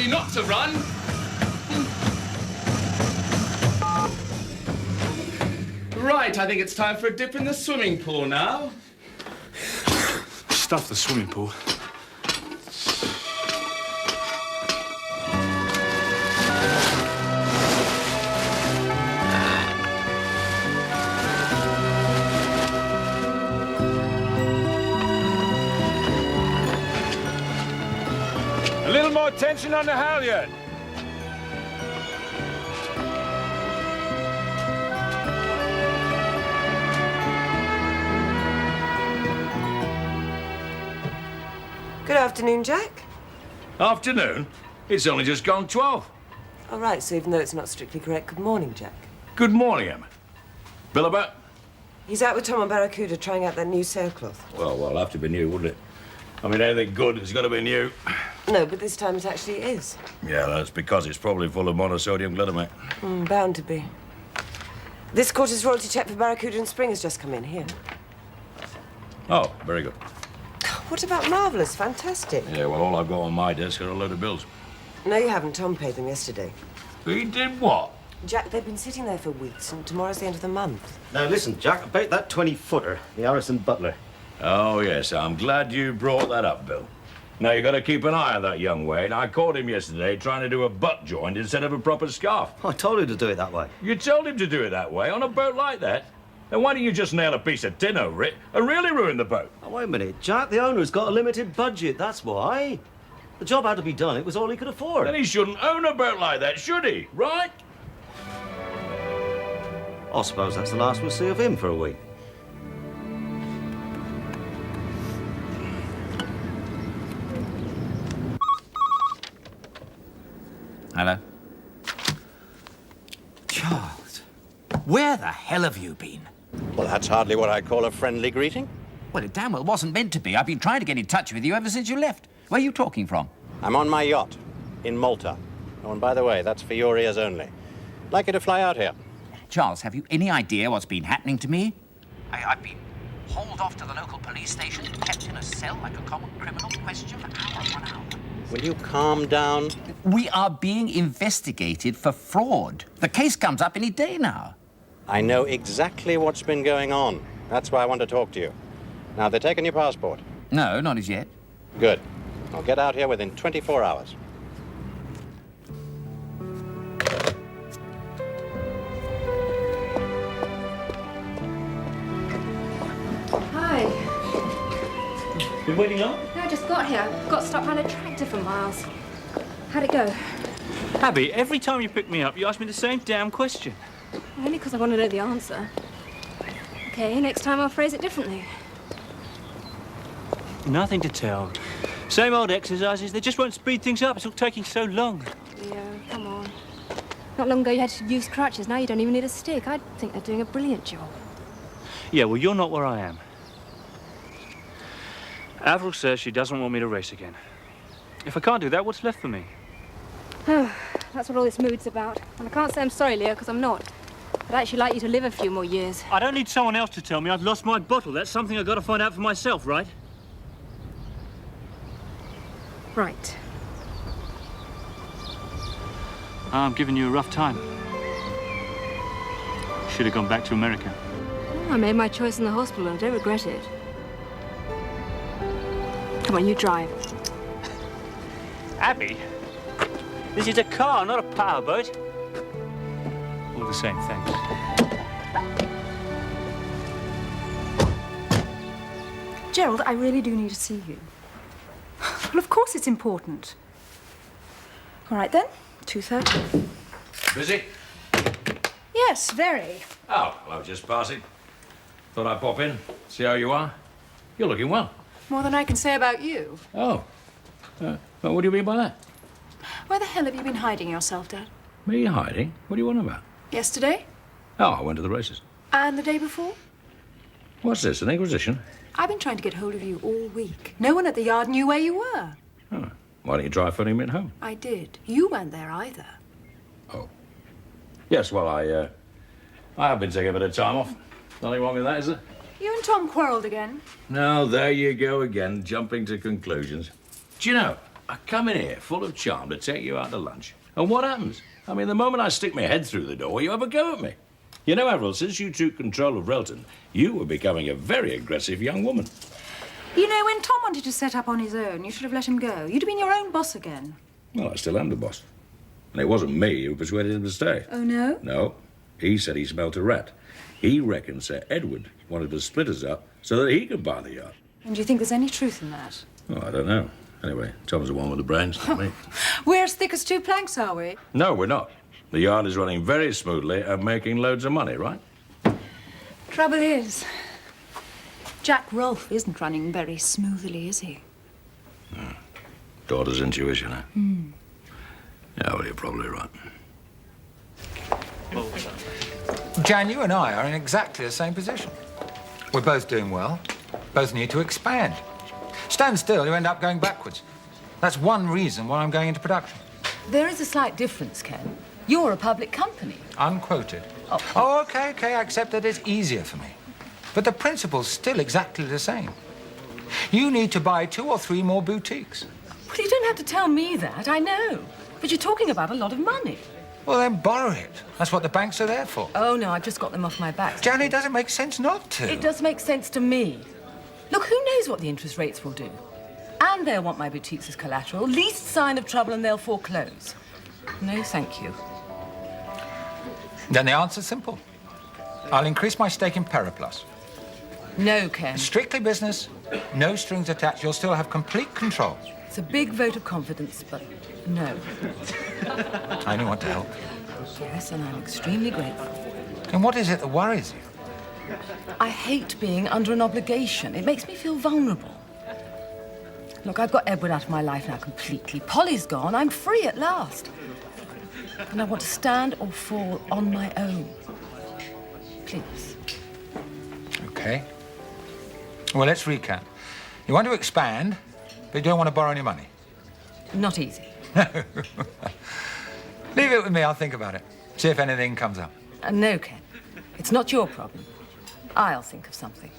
you not to run. Right, I think it's time for a dip in the swimming pool now. Stuff the swimming pool. A little more tension on the halyard. Good afternoon, Jack. Afternoon? It's only just gone 12. All right, so even though it's not strictly correct, good morning, Jack. Good morning, Emma. Bill about? He's out with Tom and Barracuda trying out that new sailcloth. Well, it'll have to be new, wouldn't it? I mean, anything good has got to be new. No, but this time it actually is. Yeah, that's because it's probably full of monosodium glutamate. Bound to be. This quarter's royalty check for Barracuda and Spring has just come in. Here. Oh, very good. What about Marvellous? Fantastic. Yeah, well, all I've got on my desk are a load of bills. No, you haven't. Tom paid them yesterday. He did what? Jack, they've been sitting there for weeks, and tomorrow's the end of the month. Now, listen, Jack, about that 20-footer, the Harrison Butler. Oh, yes, I'm glad you brought that up, Bill. Now, you've got to keep an eye on that young Wayne. I caught him yesterday trying to do a butt joint instead of a proper scarf. I told him to do it that way. You told him to do it that way on a boat like that? Then why don't you just nail a piece of tin over it and really ruin the boat? Oh, wait a minute, Jack, the owner's got a limited budget, that's why. The job had to be done, it was all he could afford. Then he shouldn't own a boat like that, should he? Right? I suppose that's the last we'll see of him for a week. Hello? Charles, where the hell have you been? Well, that's hardly what I'd call a friendly greeting. Well, it damn well wasn't meant to be. I've been trying to get in touch with you ever since you left. Where are you talking from? I'm on my yacht in Malta. Oh, and by the way, that's for your ears only. I'd like you to fly out here. Charles, have you any idea what's been happening to me? I've been hauled off to the local police station, kept in a cell like a common criminal, questioned for hour upon hour. Will you calm down? We are being investigated for fraud. The case comes up any day now. I know exactly what's been going on. That's why I want to talk to you. Now, they're taking your passport. No, not as yet. Good. I'll get out here within 24 hours. Hi. Been waiting long? No, I just got here. Got stopped behind a tractor for miles. How'd it go? Abby, every time you pick me up, you ask me the same damn question. Only because I want to know the answer. Okay, next time I'll phrase it differently. Nothing to tell. Same old exercises. They just won't speed things up. It's all taking so long. Yeah, come on. Not long ago you had to use crutches. Now you don't even need a stick. I think they're doing a brilliant job. Yeah, well, you're not where I am. Avril says she doesn't want me to race again. If I can't do that, what's left for me? Oh, that's what all this mood's about. And I can't say I'm sorry, Leo, because I'm not. I'd actually like you to live a few more years. I don't need someone else to tell me I've lost my bottle. That's something I've got to find out for myself, right? Right. I'm giving you a rough time. Should have gone back to America. Oh, I made my choice in the hospital and I don't regret it. Come on, you drive. Abby, this is a car, not a powerboat. All the same, thanks. Gerald, I really do need to see you. Well, of course it's important. All right, then. 2:30. Busy? Yes, very. Oh, well, I was just passing. Thought I'd pop in, see how you are. You're looking well. More than I can say about you. Oh. Well, what do you mean by that? Where the hell have you been hiding yourself, Dad? Me hiding? What do you want about? Yesterday? Oh, I went to the races. And the day before? What's this, an inquisition? I've been trying to get hold of you all week. No one at the yard knew where you were. Oh. Why don't you try phoning me at home? I did. You weren't there either. Oh. Yes, well, I have been taking a bit of time off. Nothing wrong with that, is there? You and Tom quarrelled again. No, there you go again, jumping to conclusions. Do you know, I come in here full of charm to take you out to lunch. And what happens? I mean, the moment I stick my head through the door, you have a go at me. You know, Avril, since you took control of Relton, you were becoming a very aggressive young woman. You know, when Tom wanted to set up on his own, you should have let him go. You'd have been your own boss again. Well, I still am the boss. And it wasn't me who persuaded him to stay. Oh, no? No. He said he smelt a rat. He reckoned Sir Edward wanted to split us up so that he could buy the yacht. And do you think there's any truth in that? Oh, I don't know. Anyway, Tom's the one with the brains, not me. We're as thick as two planks, are we? No, we're not. The yacht is running very smoothly and making loads of money, right? Trouble is, Jack Rolfe isn't running very smoothly, is he? Daughter's intuition, eh? Yeah, well, you're probably right. Jan, you and I are in exactly the same position. We're both doing well, both need to expand. Stand still, you end up going backwards. That's one reason why I'm going into production. There is a slight difference, Ken. You're a public company. Unquoted. Oh, okay, I accept that it's easier for me. But the principle's still exactly the same. You need to buy 2 or 3 more boutiques. Well, you don't have to tell me that, I know. But you're talking about a lot of money. Well, then borrow it. That's what the banks are there for. Oh, no, I've just got them off my back. Jan, it doesn't make sense not to. It does make sense to me. Look, who knows what the interest rates will do? And they'll want my boutiques as collateral. Least sign of trouble and they'll foreclose. No, thank you. Then the answer's simple. I'll increase my stake in Periplus. No, Ken. Strictly business, no strings attached. You'll still have complete control. It's a big vote of confidence, but no. I only want to help. Yes, and I'm extremely grateful. And what is it that worries you? I hate being under an obligation. It makes me feel vulnerable. Look, I've got Edward out of my life now completely. Polly's gone. I'm free at last. And I want to stand or fall on my own. Please. Okay. Well, let's recap. You want to expand, but you don't want to borrow any money. Not easy. Leave it with me. I'll think about it. See if anything comes up. No, Ken. It's not your problem. I'll think of something.